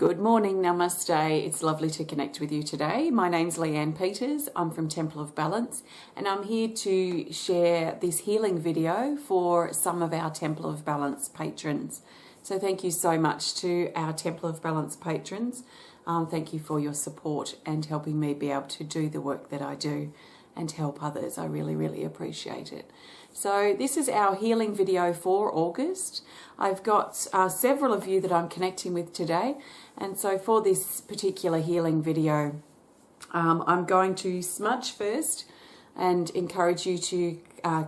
Good morning, namaste. It's lovely to connect with you today. My name's Leanne Peters. I'm from Temple of Balance, and I'm here to share this healing video for some of our Temple of Balance patrons. So thank you so much to our Temple of Balance patrons. Thank you for your support and helping me be able to do the work that I do and help others. I really, really appreciate it. So this is our healing video for August. I've got several of you that I'm connecting with today, and so for this particular healing video, I'm going to smudge first and encourage you to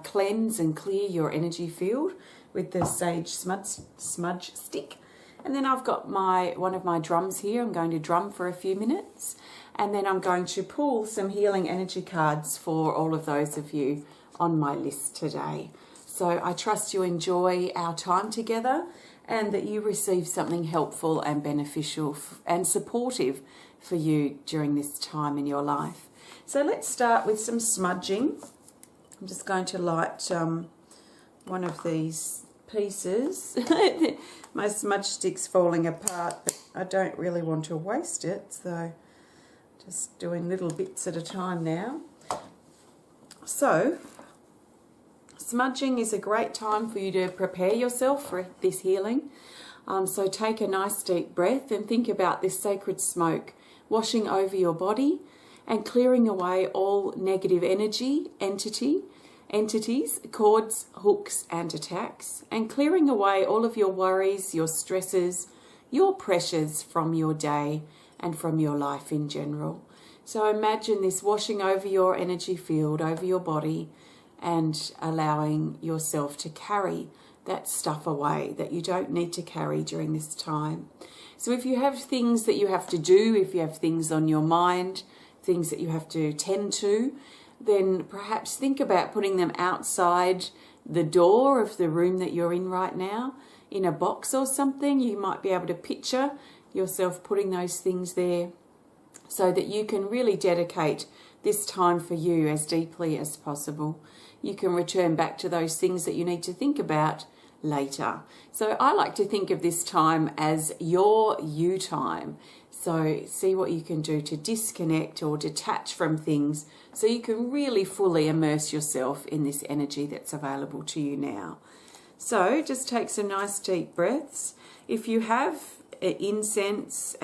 cleanse and clear your energy field with the sage smudge stick. And then I've got one of my drums here. I'm going to drum for a few minutes, and then I'm going to pull some healing energy cards for all of those of you on my list today. So I trust you enjoy our time together and that you receive something helpful and beneficial and supportive for you during this time in your life. So let's start with some smudging. I'm just going to light one of these pieces. My smudge stick's falling apart, but I don't really want to waste it, so just doing little bits at a time now. So smudging is a great time for you to prepare yourself for this healing. So take a nice deep breath and think about this sacred smoke washing over your body and clearing away all negative entities, cords, hooks and attacks, and clearing away all of your worries, your stresses, your pressures from your day and from your life in general. So imagine this washing over your energy field, over your body, and allowing yourself to carry that stuff away that you don't need to carry during this time. So if you have things that you have to do, if you have things on your mind, things that you have to tend to, then perhaps think about putting them outside the door of the room that you're in right now, in a box or something. You might be able to picture yourself putting those things there so that you can really dedicate this time for you as deeply as possible. You can return back to those things that you need to think about later. So I like to think of this time as your you time. So see what you can do to disconnect or detach from things so you can really fully immerse yourself in this energy that's available to you now. So just take some nice deep breaths. If you have an incense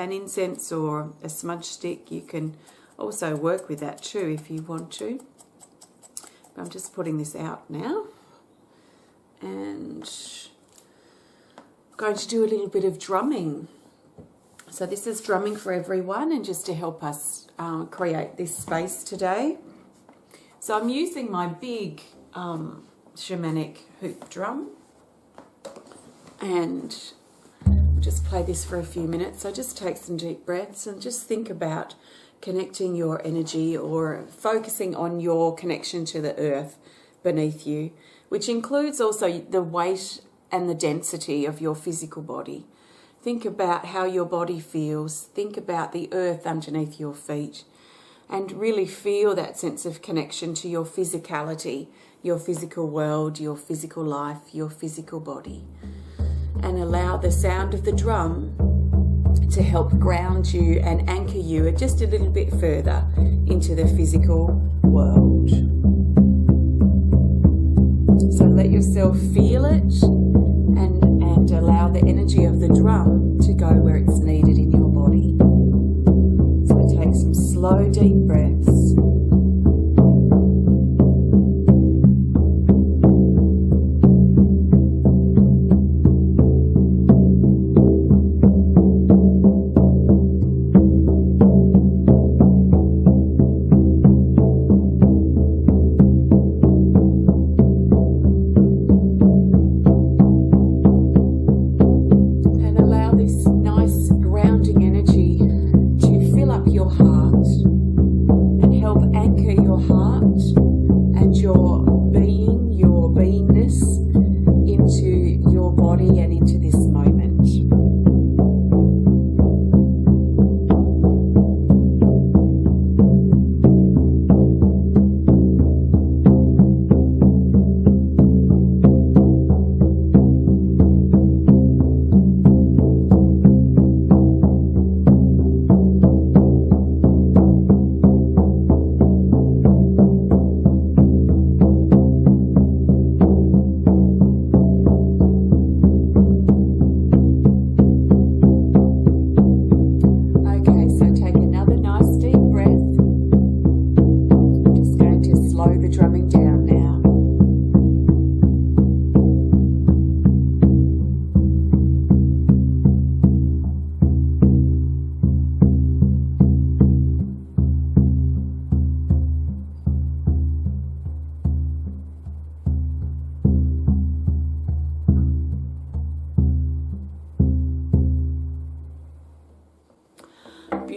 or a smudge stick, you can also work with that too if you want to. But I'm just putting this out now, and I'm going to do a little bit of drumming. So this is drumming for everyone and just to help us create this space today. So I'm using my big shamanic hoop drum, and we'll just play this for a few minutes. So just take some deep breaths and just think about connecting your energy or focusing on your connection to the earth beneath you, which includes also the weight and the density of your physical body. Think about how your body feels. Think about the earth underneath your feet and really feel that sense of connection to your physicality, your physical world, your physical life, your physical body. And allow the sound of the drum to help ground you and anchor you just a little bit further into the physical world. So let yourself feel it and allow the energy of the drum to go where it's needed in your body. So take some slow, deep breaths. Nice grounding energy to fill up your heart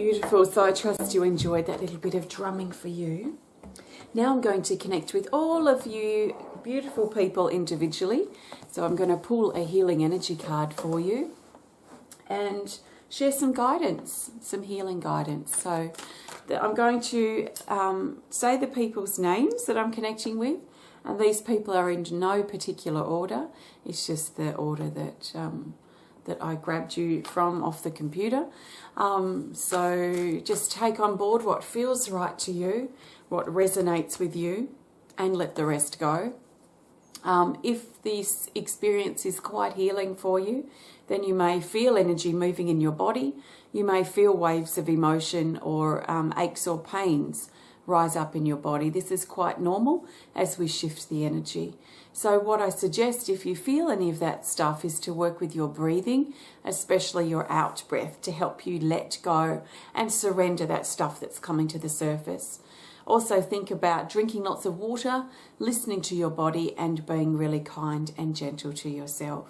Beautiful. So I trust you enjoyed that little bit of drumming for you. Now I'm going to connect with all of you beautiful people individually. So I'm going to pull a healing energy card for you and share some guidance, some healing guidance. So I'm going to say the people's names that I'm connecting with, and these people are in no particular order. It's just the order that I grabbed you from off the computer. So just take on board what feels right to you, what resonates with you, and let the rest go. If this experience is quite healing for you, then you may feel energy moving in your body. You may feel waves of emotion or aches or pains rise up in your body. This is quite normal as we shift the energy. So what I suggest, if you feel any of that stuff, is to work with your breathing, especially your out breath, to help you let go and surrender that stuff that's coming to the surface. Also think about drinking lots of water, listening to your body, and being really kind and gentle to yourself.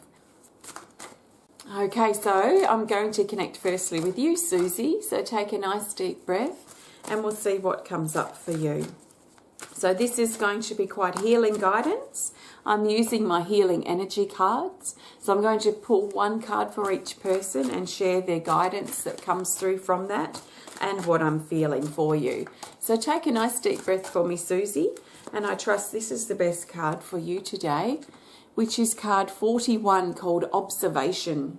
Okay, so I'm going to connect firstly with you, Suzi. So take a nice deep breath and we'll see what comes up for you. So this is going to be quite healing guidance. I'm using my healing energy cards. So I'm going to pull one card for each person and share their guidance that comes through from that and what I'm feeling for you. So take a nice deep breath for me, Suzi, and I trust this is the best card for you today, which is card 41, called Observation.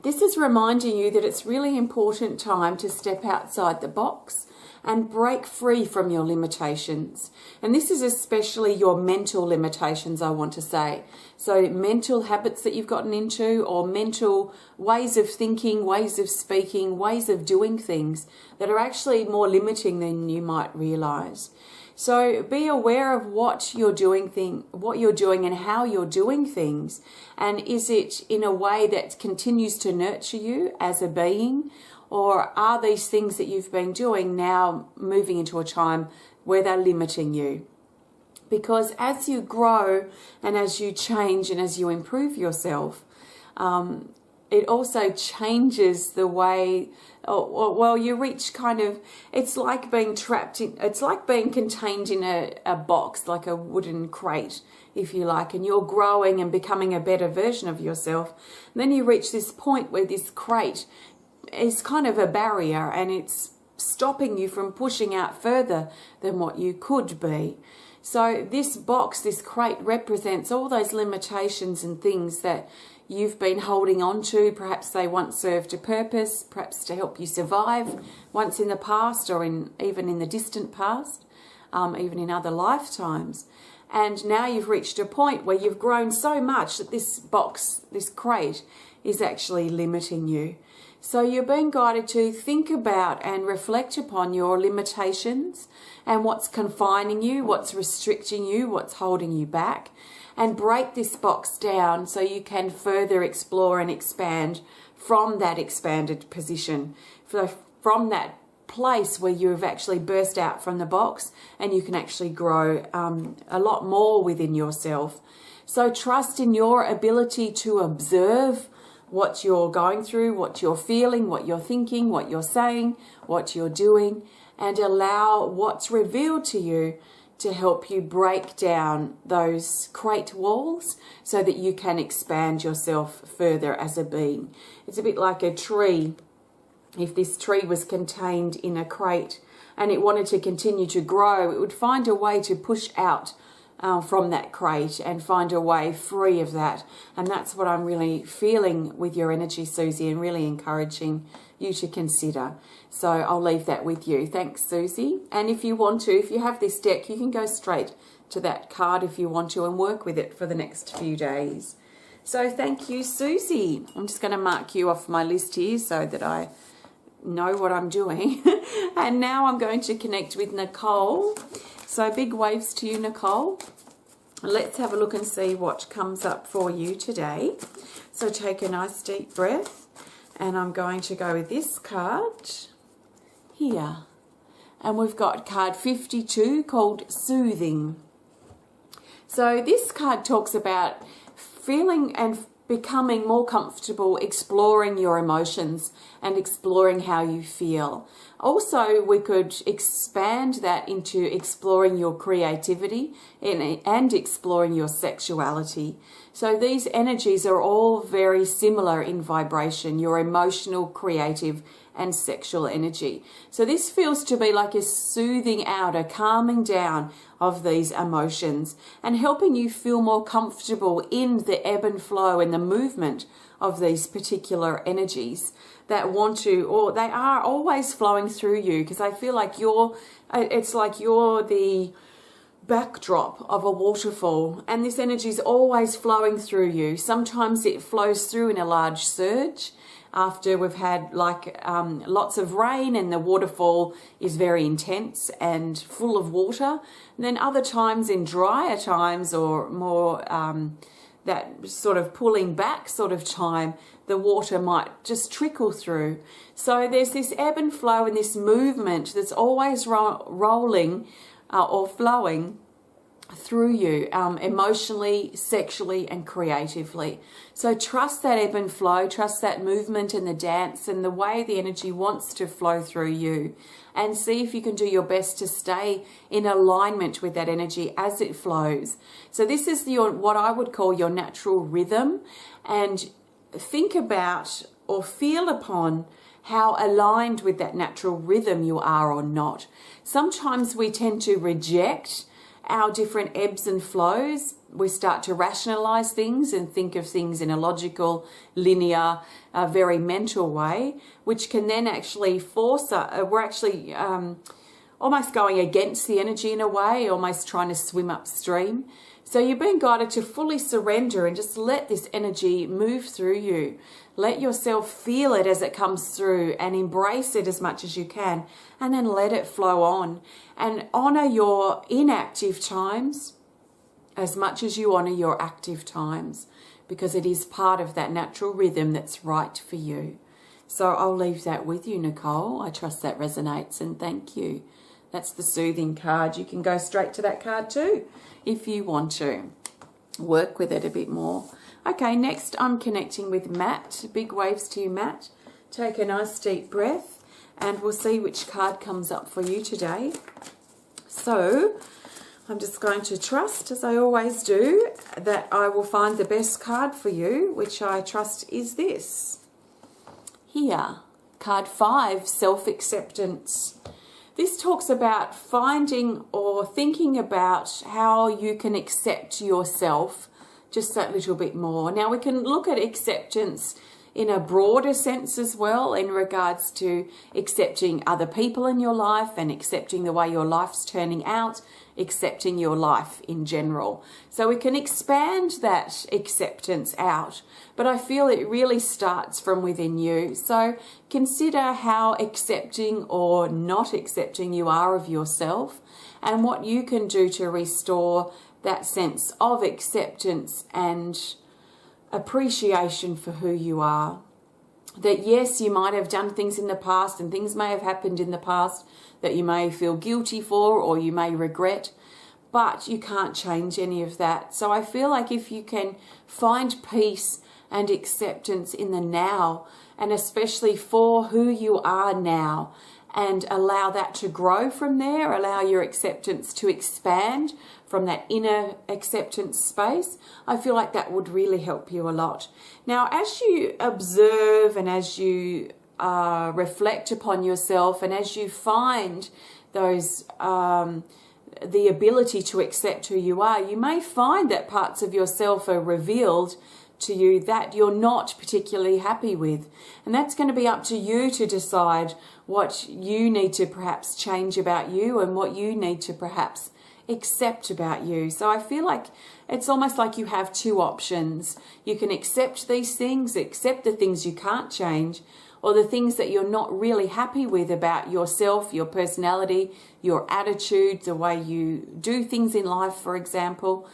This is reminding you that it's really important time to step outside the box and break free from your limitations. And this is especially your mental limitations, I want to say. So mental habits that you've gotten into, or mental ways of thinking, ways of speaking, ways of doing things that are actually more limiting than you might realize. So be aware of what you're doing and how you're doing things. And is it in a way that continues to nurture you as a being? Or are these things that you've been doing now moving into a time where they're limiting you? Because as you grow and as you change and as you improve yourself, it also changes the way, well, you reach kind of, it's like being trapped in, it's like being contained in a box, like a wooden crate, if you like, and you're growing and becoming a better version of yourself. And then you reach this point where this crate is kind of a barrier and it's stopping you from pushing out further than what you could be. So this box, this crate, represents all those limitations and things that you've been holding on to. Perhaps they once served a purpose, perhaps to help you survive once in the past, or even in the distant past, even in other lifetimes. And now you've reached a point where you've grown so much that this box, this crate, is actually limiting you. So you're being guided to think about and reflect upon your limitations and what's confining you, what's restricting you, what's holding you back, and break this box down so you can further explore and expand from that expanded position, from that place where you've actually burst out from the box and you can actually grow a lot more within yourself. So trust in your ability to observe what you're going through, what you're feeling, what you're thinking, what you're saying, what you're doing, and allow what's revealed to you to help you break down those crate walls so that you can expand yourself further as a being. It's a bit like a tree. If this tree was contained in a crate and it wanted to continue to grow, it would find a way to push out from that crate and find a way free of that. And that's what I'm really feeling with your energy, Suzi, and really encouraging you to consider. So I'll leave that with you. Thanks, Suzi. And if you want to, if you have this deck, you can go straight to that card if you want to and work with it for the next few days. So thank you, Suzi. I'm just going to mark you off my list here so that I know what I'm doing. And now I'm going to connect with Nicole. So big waves to you, Nicole. Let's have a look and see what comes up for you today. So take a nice deep breath, and I'm going to go with this card here. And we've got card 52 called Soothing. So this card talks about feeling and becoming more comfortable exploring your emotions and exploring how you feel. Also, we could expand that into exploring your creativity and exploring your sexuality. So these energies are all very similar in vibration, your emotional, creative, and sexual energy. So this feels to be like a soothing out, a calming down of these emotions and helping you feel more comfortable in the ebb and flow and the movement of these particular energies that want to, or they are always flowing through you, because I feel like it's like you're the backdrop of a waterfall and this energy is always flowing through you. Sometimes it flows through in a large surge after we've had lots of rain and the waterfall is very intense and full of water. And then other times, in drier times or more that sort of pulling back sort of time, the water might just trickle through. So there's this ebb and flow and this movement that's always rolling or flowing through you, emotionally, sexually, and creatively. So trust that ebb and flow, trust that movement and the dance and the way the energy wants to flow through you, and see if you can do your best to stay in alignment with that energy as it flows. So this is what I would call your natural rhythm, and think about or feel upon how aligned with that natural rhythm you are or not. Sometimes we tend to reject our different ebbs and flows. We start to rationalize things and think of things in a logical, linear, very mental way, which can then actually force us. We're actually almost going against the energy in a way, almost trying to swim upstream. So you're being guided to fully surrender and just let this energy move through you. Let yourself feel it as it comes through and embrace it as much as you can, and then let it flow on. And honor your inactive times as much as you honor your active times, because it is part of that natural rhythm that's right for you. So I'll leave that with you, Nicole. I trust that resonates, and thank you. That's the soothing card. You can go straight to that card too if you want to. Work with it a bit more. Okay, next I'm connecting with Matt. Big waves to you, Matt. Take a nice deep breath and we'll see which card comes up for you today. So I'm just going to trust, as I always do, that I will find the best card for you, which I trust is this. Here, card 5, self-acceptance. This talks about finding or thinking about how you can accept yourself just that little bit more. Now, we can look at acceptance in a broader sense as well, in regards to accepting other people in your life and accepting the way your life's turning out, accepting your life in general. So we can expand that acceptance out, but I feel it really starts from within you. So consider how accepting or not accepting you are of yourself, and what you can do to restore that sense of acceptance and appreciation for who you are. That yes, you might have done things in the past and things may have happened in the past that you may feel guilty for or you may regret, but you can't change any of that. So I feel like if you can find peace and acceptance in the now, and especially for who you are now, and allow that to grow from there, allow your acceptance to expand from that inner acceptance space, I feel like that would really help you a lot. Now, as you observe and as you reflect upon yourself, and as you find those the ability to accept who you are, you may find that parts of yourself are revealed to you that you're not particularly happy with. And that's going to be up to you to decide what you need to perhaps change about you and what you need to perhaps accept about you. So I feel like it's almost like you have two options. You can accept these things, accept the things you can't change, or the things that you're not really happy with about yourself, your personality, your attitude, the way you do things in life, for example.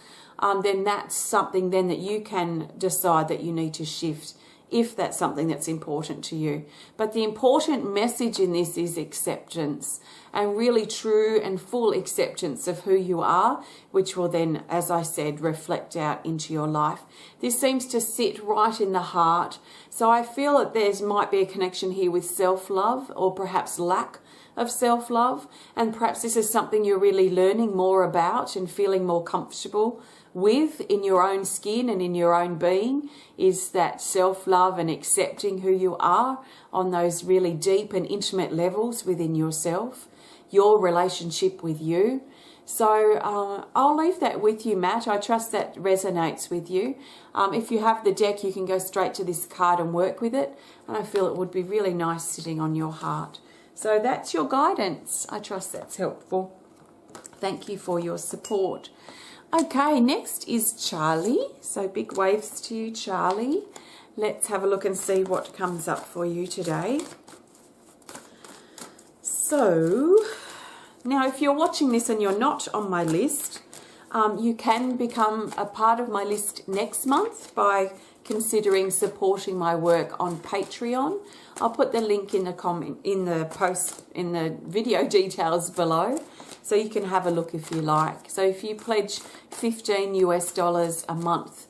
Then that's something then that you can decide that you need to shift if that's something that's important to you. But the important message in this is acceptance, and really true and full acceptance of who you are, which will then, as I said, reflect out into your life. This seems to sit right in the heart. So I feel that there might be a connection here with self-love, or perhaps lack of self-love. And perhaps this is something you're really learning more about and feeling more comfortable with in your own skin and in your own being, is that self-love and accepting who you are on those really deep and intimate levels within yourself, your relationship with you. So I'll leave that with you, Matt. I trust that resonates with you. If you have the deck, you can go straight to this card and work with it. And I feel it would be really nice sitting on your heart. So that's your guidance. I trust that's helpful. Thank you for your support. Okay, next is Charley. So big waves to you, Charley. Let's have a look and see what comes up for you today. So now, if you're watching this and you're not on my list, you can become a part of my list next month by considering supporting my work on Patreon. I'll put the link in the comment, in the post, in the video details below, so you can have a look if you like. So if you pledge $15 US a month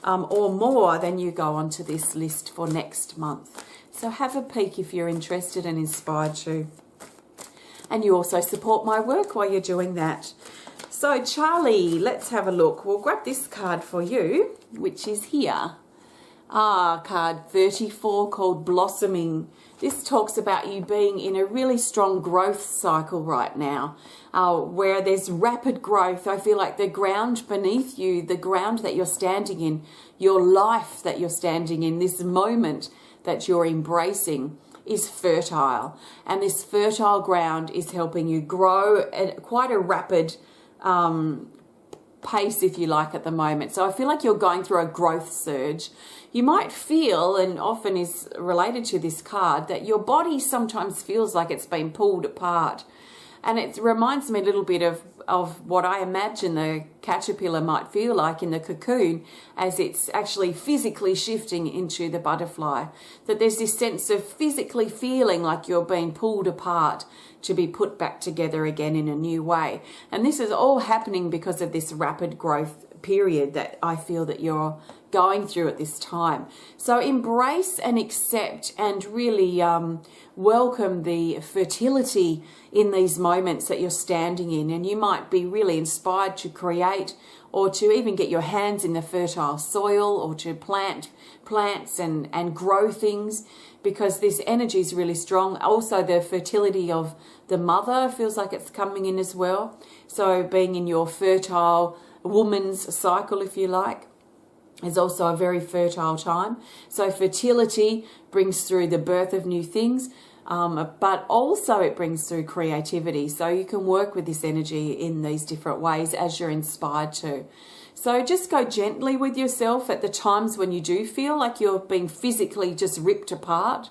or more, then you go onto this list for next month. So have a peek if you're interested and inspired to. And you also support my work while you're doing that. So Charley, let's have a look. We'll grab this card for you, which is here. Card 34, called Blossoming. This talks about you being in a really strong growth cycle right now, where there's rapid growth. I feel like the ground beneath you, the ground that you're standing in, your life that you're standing in, this moment that you're embracing, is fertile. And this fertile ground is helping you grow at quite a rapid pace, if you like, at the moment. So I feel like you're going through a growth surge. You might feel, and often is related to this card, that your body sometimes feels like it's been pulled apart. And it reminds me a little bit of what I imagine the caterpillar might feel like in the cocoon as it's actually physically shifting into the butterfly. That there's this sense of physically feeling like you're being pulled apart to be put back together again in a new way. And this is all happening because of this rapid growth period that I feel that you're going through at this time. So embrace and accept and really welcome the fertility in these moments that you're standing in. And you might be really inspired to create, or to even get your hands in the fertile soil, or to plant plants and grow things, because this energy is really strong. Also, the fertility of the mother feels like it's coming in as well. So being in your fertile woman's cycle, if you like, is also a very fertile time. So fertility brings through the birth of new things, but also it brings through creativity. So you can work with this energy in these different ways as you're inspired to. So just go gently with yourself at the times when you do feel like you're being physically just ripped apart.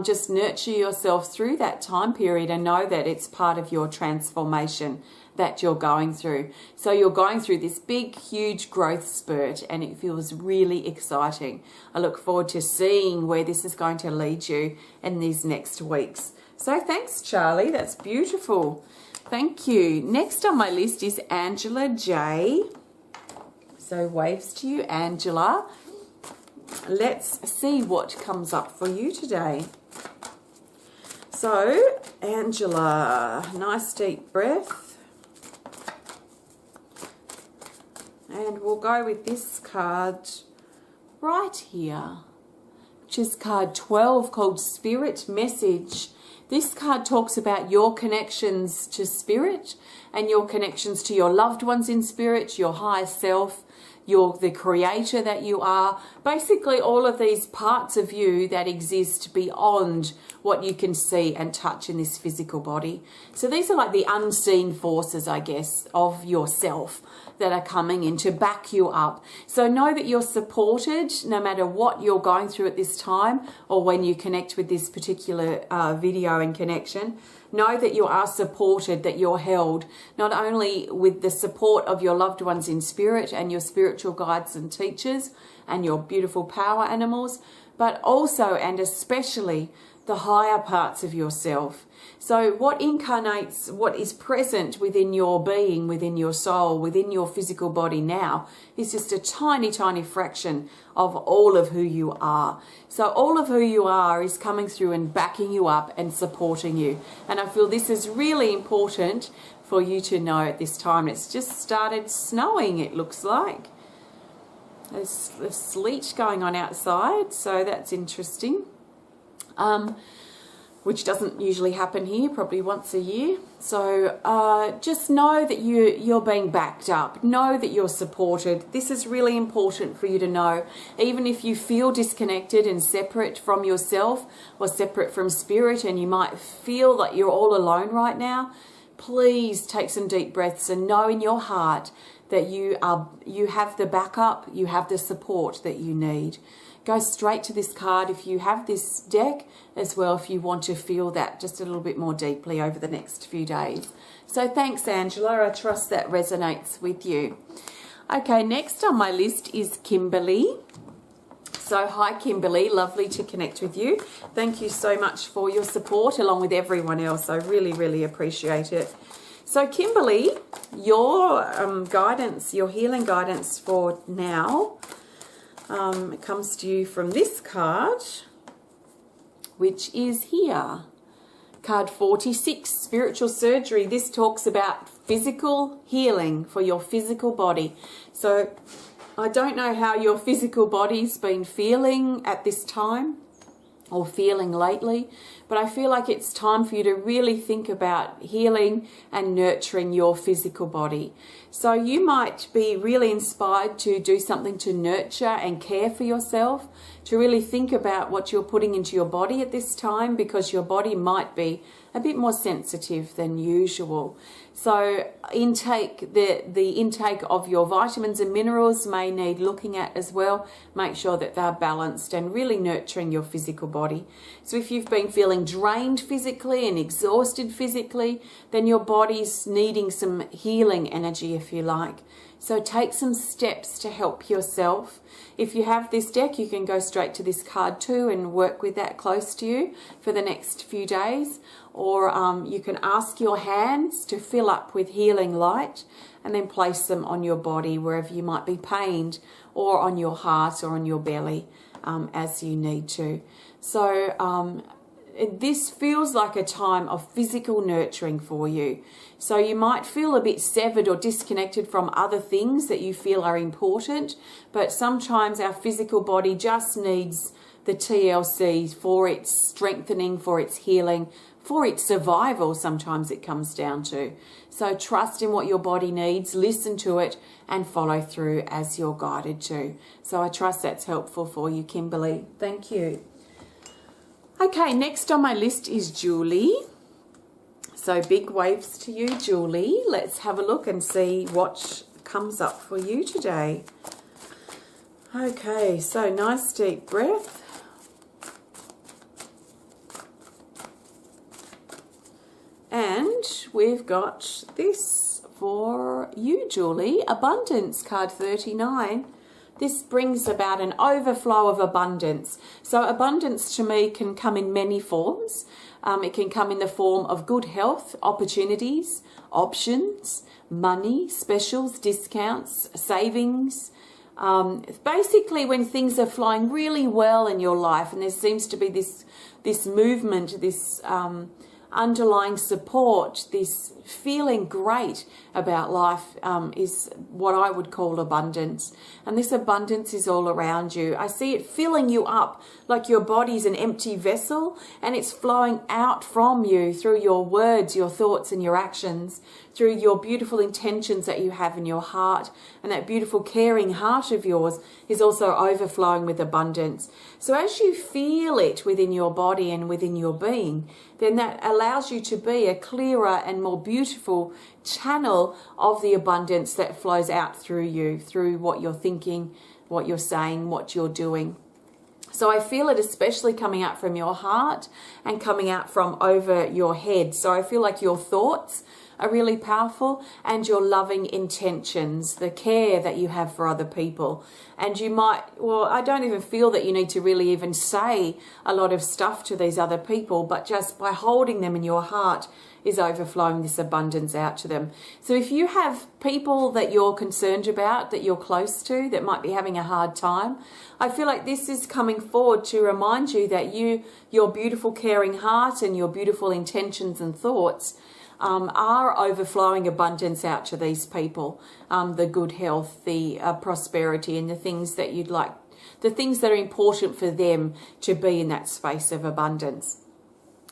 Just nurture yourself through that time period and know that it's part of your transformation that you're going through. So you're going through this big, huge growth spurt, and it feels really exciting. I look forward to seeing where this is going to lead you in these next weeks. So thanks, Charley. That's beautiful. Thank you. Next on my list is Angela J. So waves to you, Angela. Let's see what comes up for you today. So, Angela, nice deep breath. And we'll go with this card right here, which is card 12, called Spirit Message. This card talks about your connections to spirit and your connections to your loved ones in spirit, your higher self, the creator that you are. Basically all of these parts of you that exist beyond what you can see and touch in this physical body. So these are like the unseen forces, I guess, of yourself that are coming in to back you up. So know that you're supported no matter what you're going through at this time, or when you connect with this particular video and connection. Know that you are supported, that you're held, not only with the support of your loved ones in spirit and your spiritual guides and teachers and your beautiful power animals, but also and especially the higher parts of yourself. So what incarnates, what is present within your being, within your soul, within your physical body now is just a tiny, tiny fraction of all of who you are. So all of who you are is coming through and backing you up and supporting you. And I feel this is really important for you to know at this time. It's just started snowing, it looks like. There's sleet going on outside, so that's interesting. Which doesn't usually happen here, probably once a year. So just know that you're being backed up. Know that you're supported. This is really important for you to know. Even if you feel disconnected and separate from yourself or separate from spirit, and you might feel like you're all alone right now, please take some deep breaths and know in your heart that you have the backup, you have the support that you need. Go straight to this card if you have this deck as well, if you want to feel that just a little bit more deeply over the next few days. So thanks, Angela. I trust that resonates with you. Okay, next on my list is Kimberly. So hi, Kimberly. Lovely to connect with you. Thank you so much for your support along with everyone else. I really, really appreciate it. So Kimberly, your guidance, your healing guidance for now, it comes to you from this card, which is here. Card 46, Spiritual Surgery. This talks about physical healing for your physical body. So I don't know how your physical body's been feeling at this time or feeling lately, but I feel like it's time for you to really think about healing and nurturing your physical body. So you might be really inspired to do something to nurture and care for yourself, to really think about what you're putting into your body at this time, because your body might be a bit more sensitive than usual. So the intake of your vitamins and minerals may need looking at as well. Make sure that they're balanced and really nurturing your physical body. So if you've been feeling drained physically and exhausted physically, then your body's needing some healing energy, if you like. So take some steps to help yourself. If you have this deck, you can go straight to this card too and work with that close to you for the next few days. Or you can ask your hands to fill up with healing light and then place them on your body wherever you might be pained, or on your heart or on your belly as you need to. So this feels like a time of physical nurturing for you. So you might feel a bit severed or disconnected from other things that you feel are important, but sometimes our physical body just needs the TLC for its strengthening, for its healing, for its survival. Sometimes it comes down to. So trust in what your body needs, listen to it, and follow through as you're guided to. So I trust that's helpful for you, Kimberly. Thank you. Okay, next on my list is Julie. So big waves to you, Julie. Let's have a look and see what comes up for you today. Okay, so nice deep breath. And we've got this for you, Julie. Abundance, card 39. This brings about an overflow of abundance. So abundance to me can come in many forms. It can come in the form of good health, opportunities, options, money, specials, discounts, savings. Basically when things are flowing really well in your life and there seems to be this movement, this underlying support, this feeling great about life is what I would call abundance. And this abundance is all around you. I see it filling you up like your body's an empty vessel, and it's flowing out from you through your words, your thoughts and your actions, through your beautiful intentions that you have in your heart. And that beautiful caring heart of yours is also overflowing with abundance. So as you feel it within your body and within your being, then that allows you to be a clearer and more beautiful channel of the abundance that flows out through you, through what you're thinking, what you're saying, what you're doing. So I feel it especially coming out from your heart and coming out from over your head. So I feel like your thoughts are really powerful, and your loving intentions, the care that you have for other people. And you might, well, I don't even feel that you need to really even say a lot of stuff to these other people, but just by holding them in your heart is overflowing this abundance out to them. So if you have people that you're concerned about, that you're close to, that might be having a hard time, I feel like this is coming forward to remind you that your beautiful caring heart and your beautiful intentions and thoughts are overflowing abundance out to these people. The good health, the prosperity, and the things that you'd like, the things that are important for them to be in that space of abundance.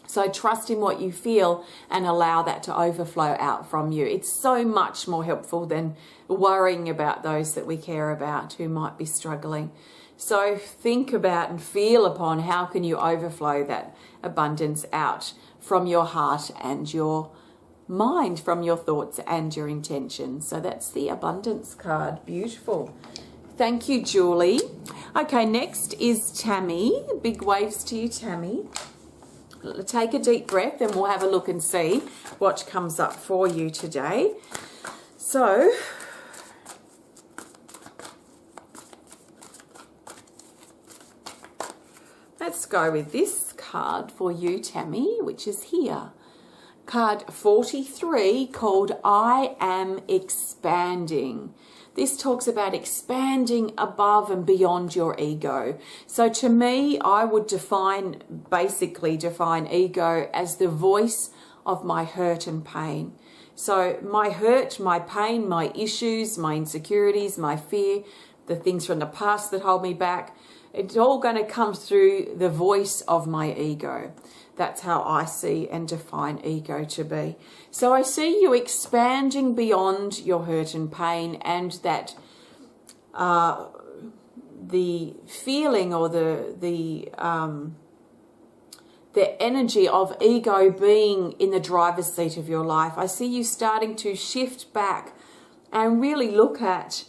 So trust in what you feel and allow that to overflow out from you. It's so much more helpful than worrying about those that we care about who might be struggling. So think about and feel upon how can you overflow that abundance out from your heart and your mind, from your thoughts and your intentions. So that's the abundance card. Beautiful. Thank you, Julie. Okay, next is Tami. Big waves to you, Tami. Take a deep breath and we'll have a look and see what comes up for you today. So, let's go with this card for you, Tami, which is here. Card 43, called I Am Expanding. This talks about expanding above and beyond your ego. So to me, I would basically define ego as the voice of my hurt and pain. So my hurt, my pain, my issues, my insecurities, my fear, the things from the past that hold me back, it's all going to come through the voice of my ego. That's how I see and define ego to be. So I see you expanding beyond your hurt and pain, and that the feeling or the energy of ego being in the driver's seat of your life. I see you starting to shift back and really look at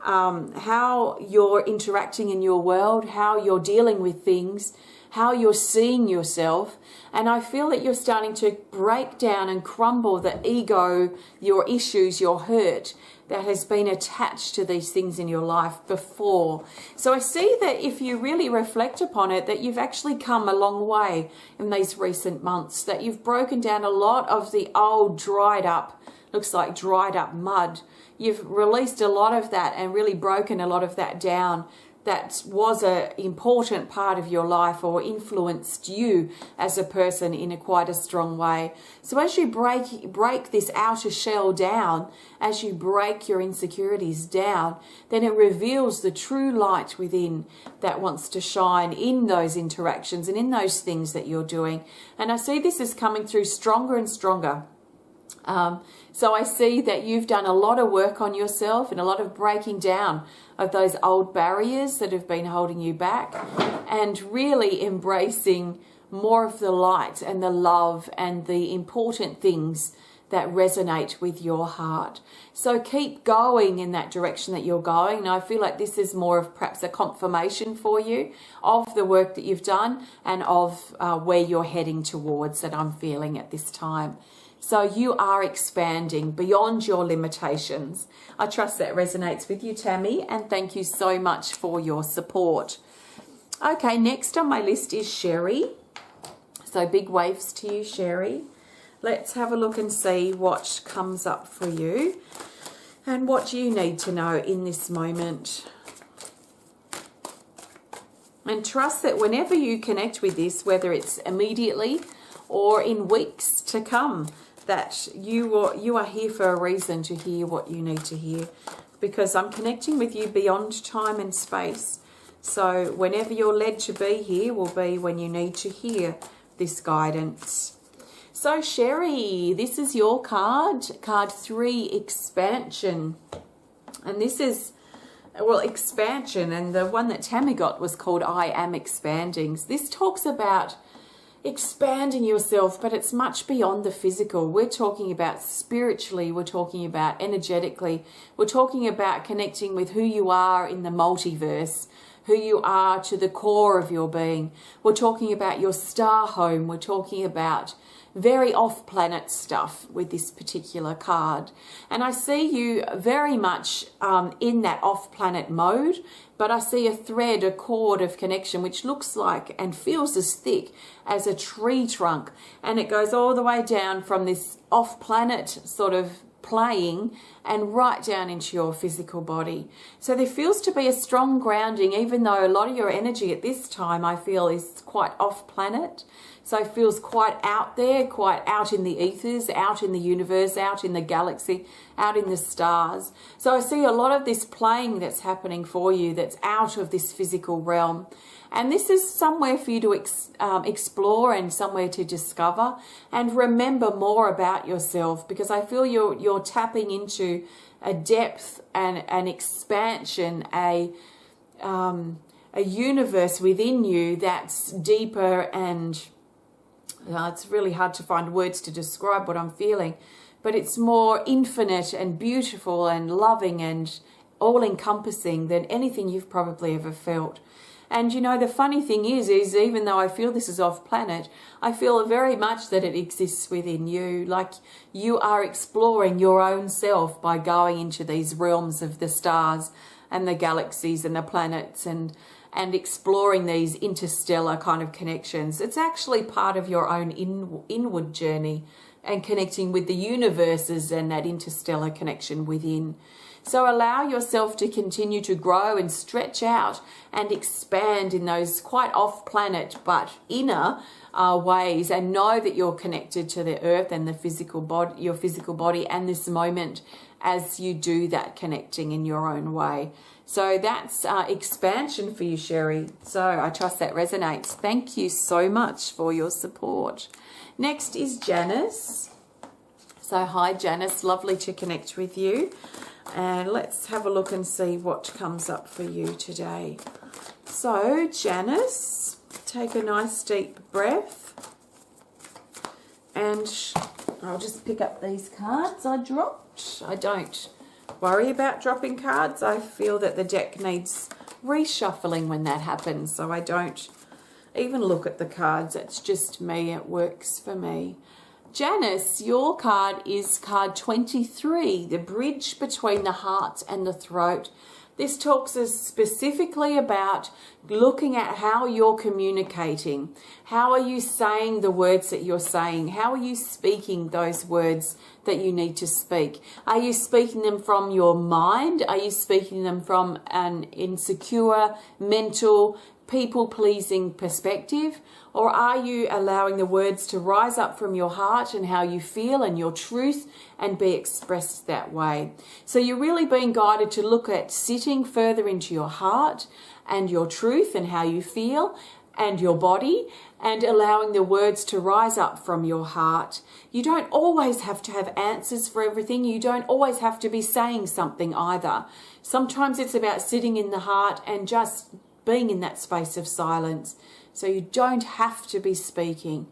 how you're interacting in your world, how you're dealing with things, how you're seeing yourself. And I feel that you're starting to break down and crumble the ego, your issues, your hurt that has been attached to these things in your life before. So I see that if you really reflect upon it, that you've actually come a long way in these recent months, that you've broken down a lot of the old dried up, looks like dried up mud. You've released a lot of that and really broken a lot of that down. That was an important part of your life or influenced you as a person in quite a strong way. So as you break this outer shell down, as you break your insecurities down, then it reveals the true light within that wants to shine in those interactions and in those things that you're doing. And I see this is coming through stronger and stronger. So I see that you've done a lot of work on yourself and a lot of breaking down of those old barriers that have been holding you back, and really embracing more of the light and the love and the important things that resonate with your heart. So keep going in that direction that you're going. And I feel like this is more of perhaps a confirmation for you of the work that you've done and of where you're heading towards, that I'm feeling at this time. So you are expanding beyond your limitations. I trust that resonates with you, Tami, and thank you so much for your support. Okay, next on my list is Sherri. So big waves to you, Sherri. Let's have a look and see what comes up for you and what you need to know in this moment. And trust that whenever you connect with this, whether it's immediately or in weeks to come, that you are here for a reason to hear what you need to hear, because I'm connecting with you beyond time and space. So whenever you're led to be here will be when you need to hear this guidance. So Sherri, this is your card 3, expansion. And this is, well, expansion, and the one that Tami got was called I Am Expanding. This talks about expanding yourself, but it's much beyond the physical. We're talking about spiritually, we're talking about energetically, we're talking about connecting with who you are in the multiverse, who you are to the core of your being. We're talking about your star home. We're talking about very off-planet stuff with this particular card. And I see you very much in that off-planet mode, but I see a thread, a cord of connection, which looks like and feels as thick as a tree trunk. And it goes all the way down from this off-planet sort of playing and right down into your physical body. So there feels to be a strong grounding, even though a lot of your energy at this time I feel is quite off planet. So it feels quite out there, quite out in the ethers, out in the universe, out in the galaxy, out in the stars. So I see a lot of this playing that's happening for you that's out of this physical realm. And this is somewhere for you to explore and somewhere to discover and remember more about yourself, because I feel you're tapping into a depth and an expansion, a universe within you that's deeper and it's really hard to find words to describe what I'm feeling, but it's more infinite and beautiful and loving and all-encompassing than anything you've probably ever felt. And you know, the funny thing is even though I feel this is off planet, I feel very much that it exists within you. Like you are exploring your own self by going into these realms of the stars and the galaxies and the planets and exploring these interstellar kind of connections. It's actually part of your own inward journey and connecting with the universes and that interstellar connection within. So allow yourself to continue to grow and stretch out and expand in those quite off-planet but inner ways, and know that you're connected to the earth and the physical body, your physical body, and this moment as you do that connecting in your own way. So that's expansion for you, Sherri. So I trust that resonates. Thank you so much for your support. Next is Janice. So hi, Janice. Lovely to connect with you. And let's have a look and see what comes up for you today. So, Janice, take a nice deep breath. And I'll just pick up these cards I dropped. I don't worry about dropping cards. I feel that the deck needs reshuffling when that happens. So I don't even look at the cards. It's just me. It works for me. Janice, your card is card 23, the bridge between the heart and the throat. This talks us specifically about looking at how you're communicating. How are you saying the words that you're saying? How are you speaking those words that you need to speak? Are you speaking them from your mind? Are you speaking them from an insecure, mental, people-pleasing perspective? Or are you allowing the words to rise up from your heart and how you feel and your truth and be expressed that way? So you're really being guided to look at sitting further into your heart and your truth and how you feel and your body, and allowing the words to rise up from your heart. You don't always have to have answers for everything. You don't always have to be saying something either. Sometimes it's about sitting in the heart and just being in that space of silence. So you don't have to be speaking.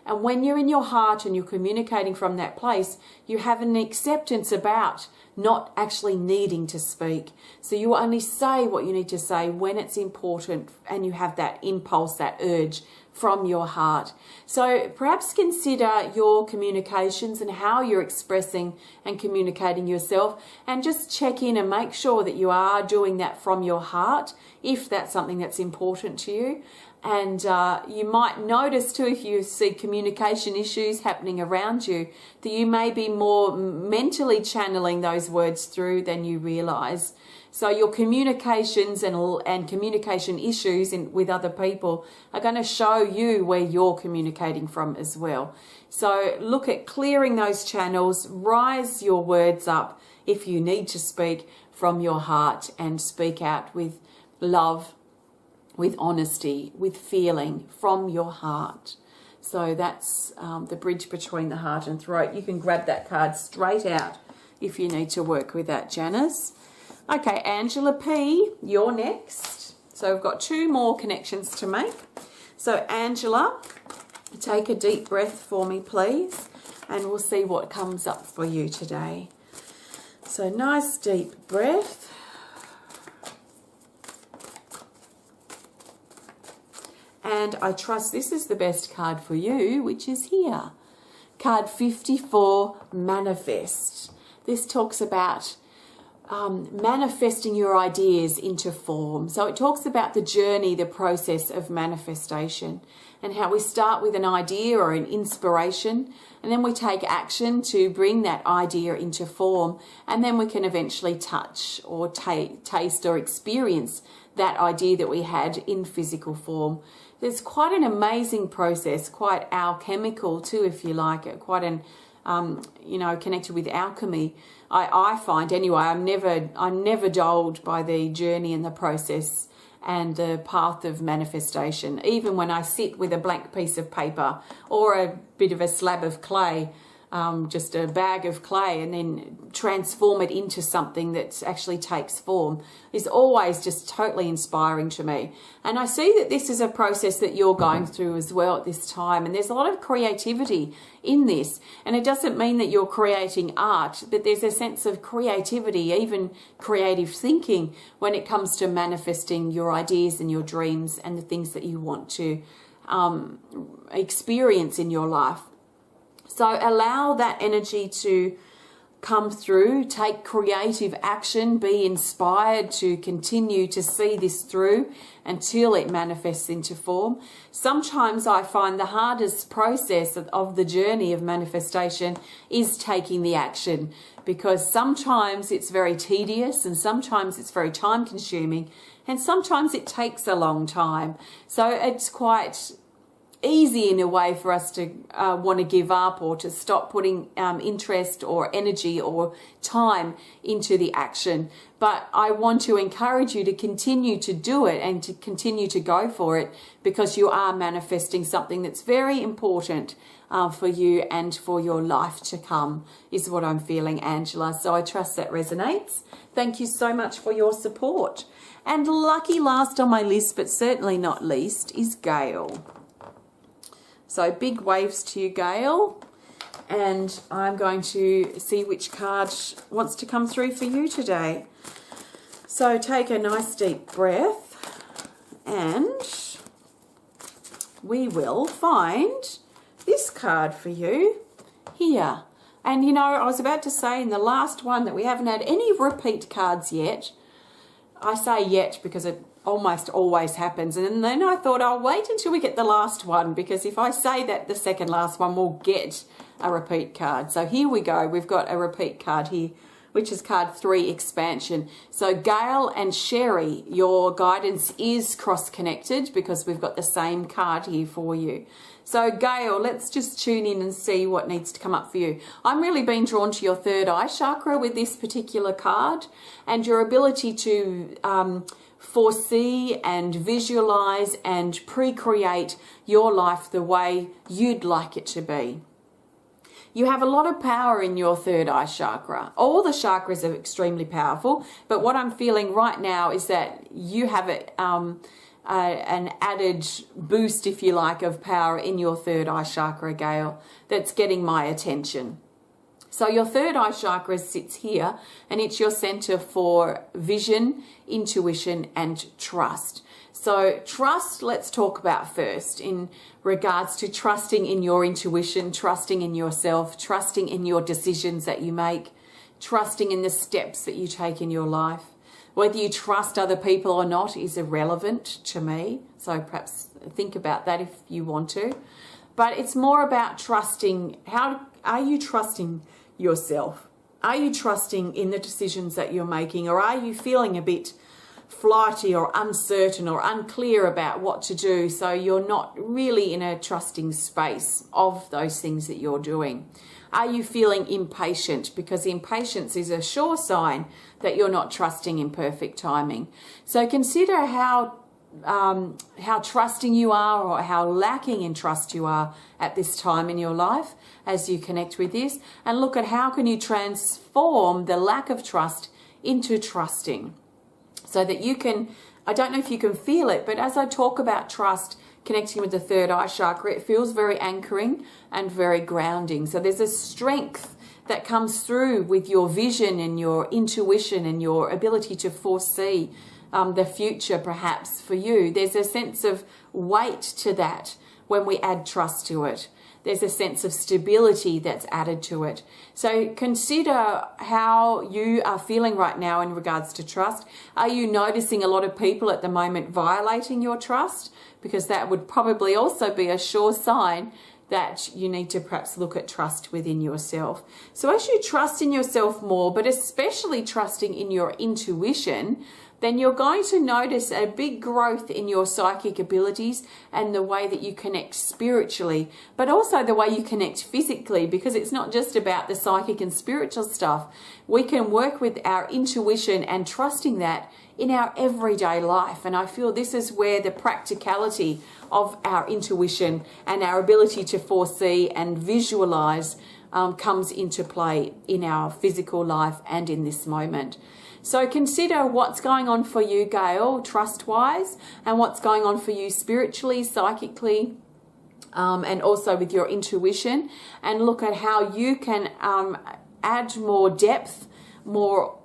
And when you're in your heart and you're communicating from that place, you have an acceptance about not actually needing to speak. So you only say what you need to say when it's important, and you have that impulse, that urge from your heart. So perhaps consider your communications and how you're expressing and communicating yourself, and just check in and make sure that you are doing that from your heart if that's something that's important to you. And you might notice too, if you see communication issues happening around you, that you may be more mentally channeling those words through than you realize. So your communications and communication issues with other people are going to show you where you're communicating from as well. So look at clearing those channels, rise your words up if you need to speak from your heart, and speak out with love, with honesty, with feeling from your heart. So that's the bridge between the heart and throat. You can grab that card straight out if you need to work with that, Janice. Okay, Angela P, you're next. So we've got 2 more connections to make. So Angela, take a deep breath for me, please, and we'll see what comes up for you today. So nice deep breath. And I trust this is the best card for you, which is here. Card 54, Manifest. This talks about manifesting your ideas into form. So it talks about the journey, the process of manifestation, and how we start with an idea or an inspiration, and then we take action to bring that idea into form, and then we can eventually touch or taste or experience that idea that we had in physical form. There's quite an amazing process, quite alchemical too, if you like it, quite an connected with alchemy. I find anyway, I'm never dulled by the journey and the process and the path of manifestation. Even when I sit with a blank piece of paper or a bit of a slab of clay, just a bag of clay, and then transform it into something that actually takes form, is always just totally inspiring to me. And I see that this is a process that you're going through as well at this time, and there's a lot of creativity in this. And it doesn't mean that you're creating art, but there's a sense of creativity, even creative thinking, when it comes to manifesting your ideas and your dreams and the things that you want to experience in your life. So allow that energy to come through, take creative action, be inspired to continue to see this through until it manifests into form. Sometimes I find the hardest process of the journey of manifestation is taking the action, because sometimes it's very tedious and sometimes it's very time consuming and sometimes it takes a long time. So it's quite easy in a way for us to want to give up or to stop putting interest or energy or time into the action. But I want to encourage you to continue to do it and to continue to go for it, because you are manifesting something that's very important for you and for your life to come, is what I'm feeling, Angela. So I trust that resonates. Thank you so much for your support. And lucky last on my list, but certainly not least, is Gayle. So big waves to you, Gayle. And I'm going to see which card wants to come through for you today. So take a nice deep breath and we will find this card for you here. And you know, I was about to say in the last one that we haven't had any repeat cards yet. I say yet because it almost always happens, and then I thought I'll wait until we get the last one, because if I say that the second last one, we'll get a repeat card. So here we go, we've got a repeat card here, which is card 3, Expansion. So Gayle and Sherri, your guidance is cross-connected because we've got the same card here for you. So Gayle, let's just tune in and see what needs to come up for you. I'm really being drawn to your third eye chakra with this particular card, and your ability to foresee and visualize and pre-create your life the way you'd like it to be. You have a lot of power in your third eye chakra. All the chakras are extremely powerful, but what I'm feeling right now is that you have an added boost, if you like, of power in your third eye chakra, Gayle, that's getting my attention. So your third eye chakra sits here, and it's your center for vision, intuition, and trust. So trust, let's talk about first in regards to trusting in your intuition, trusting in yourself, trusting in your decisions that you make, trusting in the steps that you take in your life. Whether you trust other people or not is irrelevant to me. So perhaps think about that if you want to. But it's more about trusting. How are you trusting yourself? Are you trusting in the decisions that you're making, or are you feeling a bit flighty or uncertain or unclear about what to do, so you're not really in a trusting space of those things that you're doing? Are you feeling impatient? Because impatience is a sure sign that you're not trusting in perfect timing. So consider how trusting you are, or how lacking in trust you are at this time in your life as you connect with this, and look at how can you transform the lack of trust into trusting, so that you can, I don't know if you can feel it, but as I talk about trust connecting with the third eye chakra, it feels very anchoring and very grounding. So there's a strength that comes through with your vision and your intuition and your ability to foresee the future perhaps for you. There's a sense of weight to that when we add trust to it. There's a sense of stability that's added to it. So consider how you are feeling right now in regards to trust. Are you noticing a lot of people at the moment violating your trust? Because that would probably also be a sure sign that you need to perhaps look at trust within yourself. So as you trust in yourself more, but especially trusting in your intuition, then you're going to notice a big growth in your psychic abilities and the way that you connect spiritually, but also the way you connect physically, because it's not just about the psychic and spiritual stuff. We can work with our intuition and trusting that in our everyday life. And I feel this is where the practicality of our intuition and our ability to foresee and visualize comes into play in our physical life and in this moment. So consider what's going on for you, Gayle, trust-wise, and what's going on for you spiritually, psychically, and also with your intuition, and look at how you can add more depth, more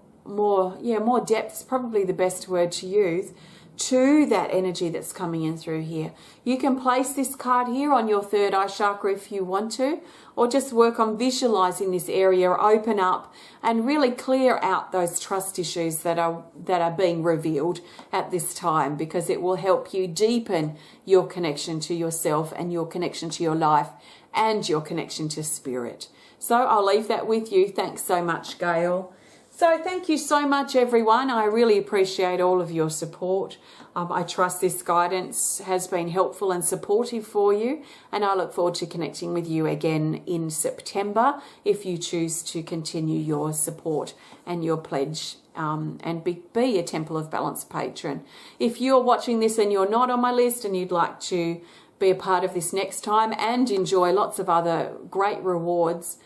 depth is probably the best word to use, to that energy that's coming in through here. You can place this card here on your third eye chakra if you want to, or just work on visualizing this area, open up and really clear out those trust issues that are being revealed at this time, because it will help you deepen your connection to yourself and your connection to your life and your connection to spirit. So I'll leave that with you. Thanks so much, Gayle. So thank you so much, everyone. I really appreciate all of your support. I trust this guidance has been helpful and supportive for you, and I look forward to connecting with you again in September if you choose to continue your support and your pledge and be a Temple of Balance patron. If you're watching this and you're not on my list and you'd like to be a part of this next time and enjoy lots of other great rewards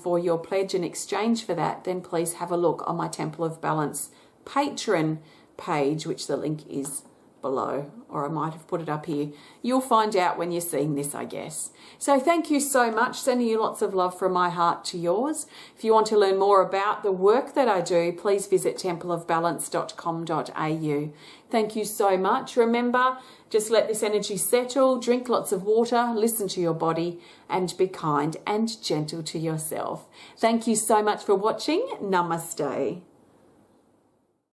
for your pledge in exchange for that, then please have a look on my Temple of Balance patron page, which the link is below, or I might have put it up here. You'll find out when you're seeing this, I guess. So thank you so much. Sending you lots of love from my heart to yours. If you want to learn more about the work that I do, please visit templeofbalance.com.au. Thank you so much. Remember, just let this energy settle, drink lots of water, listen to your body, and be kind and gentle to yourself. Thank you so much for watching. Namaste.